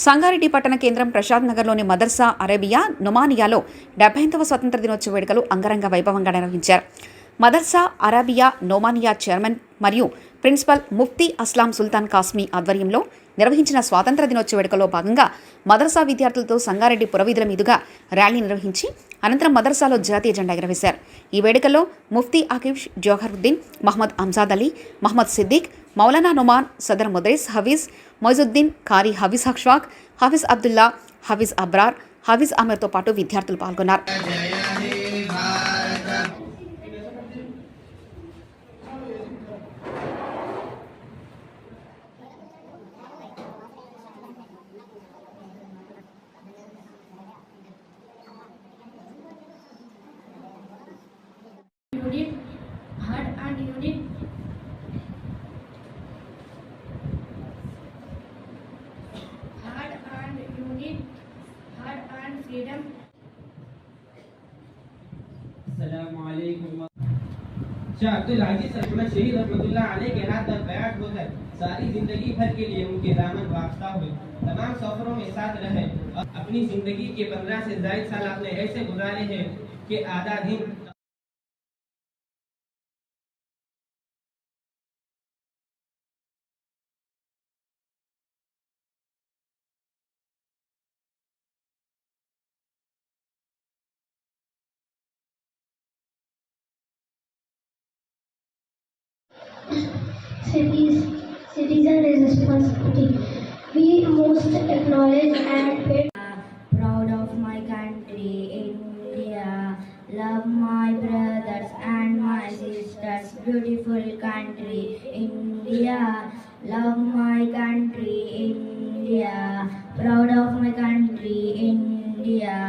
సంగారెడ్డి పట్టణ కేంద్రం ప్రసాద్ నగర్లోని మదర్సా అరేబియా నొమానియాలో 70వ స్వతంత్ర దినోత్సవ వేడుకలు అంగరంగ వైభవంగా నిర్వహించారు. మదర్సా అరేబియా నొమానియా చైర్మన్ మరియు ప్రిన్సిపల్ ముఫ్తీ అస్లాం సుల్తాన్ కాస్మీ ఆధ్వర్యంలో నిర్వహించిన స్వాతంత్ర దినోత్సవ వేడుకలో భాగంగా మదర్సా విద్యార్థులతో సంగారెడ్డి పురవీధుల మీదుగా ర్యాలీ నిర్వహించి అనంతరం మదర్సాలో జాతీయ జెండా ఎగరవేశారు. ఈ వేడుకలో ముఫ్తీ ఆకిఫ్ జోహరుద్దీన్, మహమ్మద్ అంజాద్ అలీ, మహమ్మద్ సిద్దిక్, మౌలానా నొమాన్, సదర్ ముదరిస్ హఫీజ్ మొయిజుద్దీన్, కారీ హఫీజ్ అష్ఫాక్, హఫీజ్ అబ్దుల్లా, హఫీజ్ అబ్రార్, హఫీజ్ అమీర్తో పాటు విద్యార్థులు పాల్గొన్నారు. Unit, hard and unit, hard and unit, hard and freedom. अस्सलामुअलैकुम। शाह अब्दुल अजीज अहमद शहीद रहमतुल्लाह अलैह के हाथ पर बैठ होकर सारी जिंदगी भर के लिए उनके दामन वास्ता हुए, तमाम सफरों में साथ रहे। अपनी जिंदगी के 15 से ज्यादा साल आपने ऐसे गुजारे हैं कि आधा दिन Citizen is responsibility. We must acknowledge and pay. Proud of my country, India. Love my brothers and my sisters. Beautiful country, India. Love my country, India. Proud of my country, India.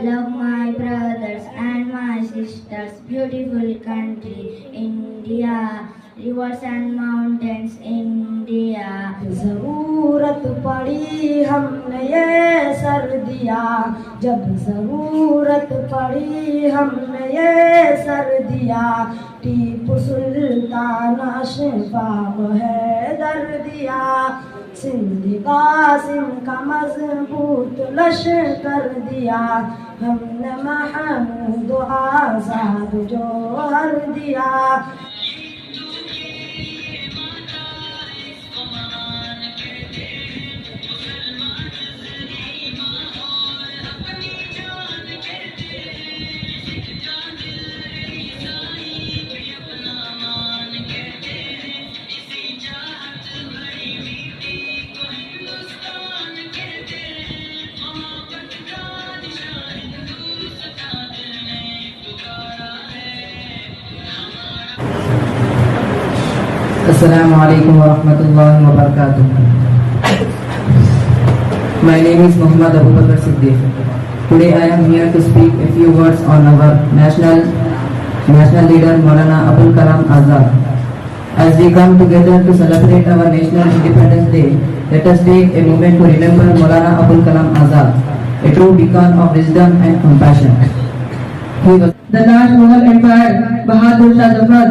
Love my brothers and my sisters. Beautiful country, India. Rivers and mountains, India. जरूरत पड़ी हमने ये sir दिया, जब जरूरत पड़ी हमने ये सर दिया। टीपू सुल्तान अशफाक है दर दिया, सिंध कासिम का मजबूत लश्कर दिया। हमने महमूद आजाद जोहर दिया। Assalamualaikum warahmatullahi wabarakatuh. My name is Muhammad Abu Bakr Siddiq. Today I am here to speak a few words on our national leader Maulana Abul Kalam Azad. As we come together to celebrate our National Independence Day, let us take a moment to remember Maulana Abul Kalam Azad, a true beacon of wisdom and compassion. He was the last Mughal Empire, Bahadur Shah Zafar,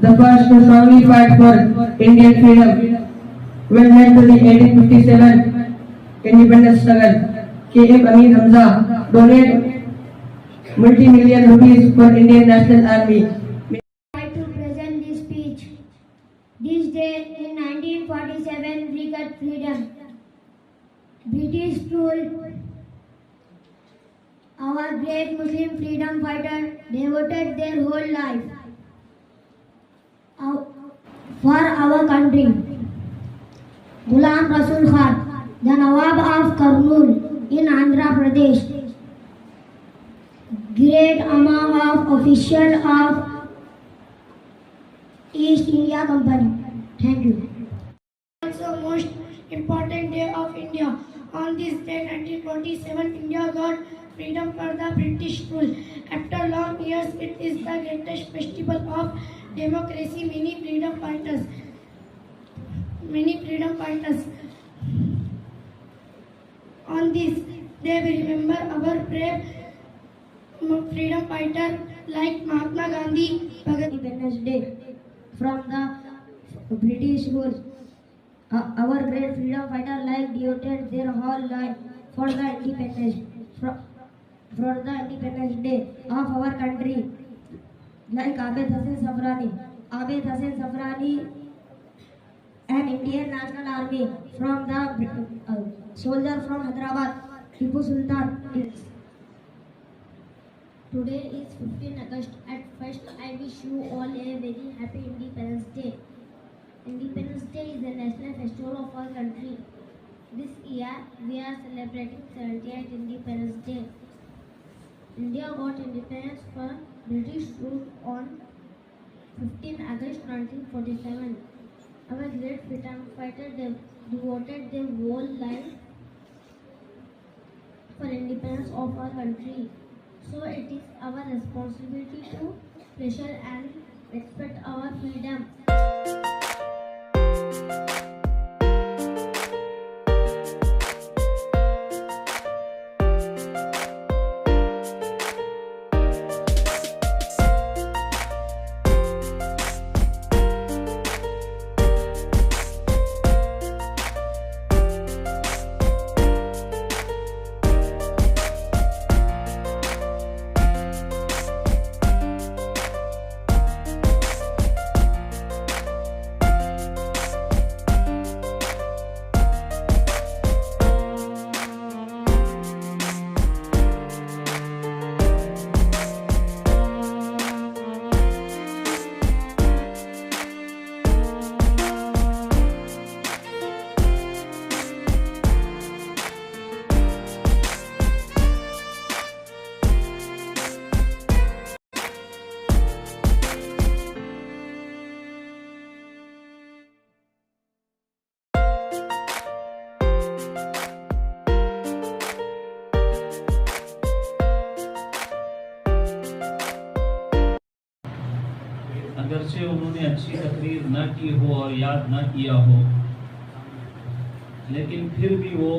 the first to strongly fight for Indian freedom, when led to the 1857 independence struggle. K.M. Amir Hamza donated multi-million rupees for Indian National Army. I like to present this speech. This day in 1947 we got freedom. British rule. Our great Muslim freedom fighter devoted their whole life for our country. Ghulam Rasul Khan, the Nawab of Kurnool in Andhra Pradesh, great among of official of East India Company. Thank you. Also most important day of India. On this day 1947 India got freedom for the British rule. After long years it is the greatest festival of democracy. Many freedom fighters. On this day we remember our brave freedom fighter like Mahatma Gandhi. Independence Day from the British rule. Our great freedom fighter like devoted their whole life for the independence day of our country, like Abid Hussain Safrani, an Indian National Army from the soldier from Hyderabad, Tipu Sultan. Today is 15 August. At first, I wish you all a very happy Independence Day. Independence Day is the national festival of our country. This year, we are celebrating 78th Independence Day. India got independence from British rule on 15 August 1947. Our great freedom fighter devoted their whole life for independence of our country. So it is our responsibility to treasure and respect our freedom. अगरचे उन्होंने अच्छी तकरीर न की हो और याद न किया हो, लेकिन फिर भी वो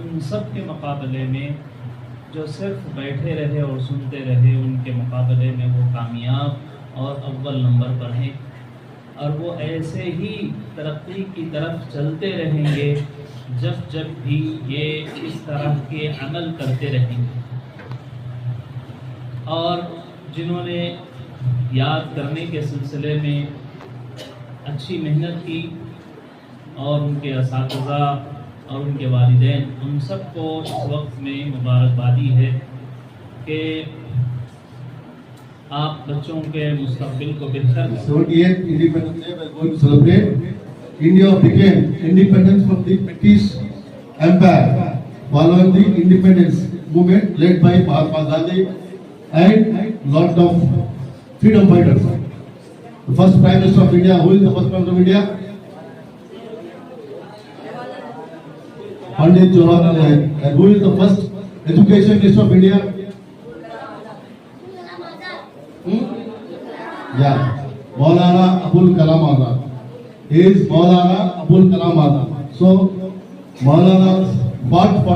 उन सब के मुकाबले में जो सिर्फ बैठे रहे और सुनते रहे, उनके मुकाबले में वो कामयाब और अव्वल नंबर पर हैं। और वो ऐसे ही तरक्की की तरफ चलते रहेंगे जब जब भी ये इस तरह के अमल करते रहेंगे। और जिन्होंने याद करने के सिलसिले में अच्छी मेहनत की और उनके असातिज़ा और उनके वालिदैन, उन सबको इस वक्त में मुबारकबादी है कि आप बच्चों के मुस्तक़बिल को बेहतर 78th Independence Day we are going to celebrate. India became independent from the British Empire following the independence movement led by Mahatma Gandhi and lot of freedom fighters. The first Prime Minister of India, who is the first Prime Minister of India? Pandit Jawaharlal Nehru. And who is the first Education Minister of India? Yeah, Maulana Abul Kalam Azad. He is Maulana Abul Kalam Azad. So, Maulana fought for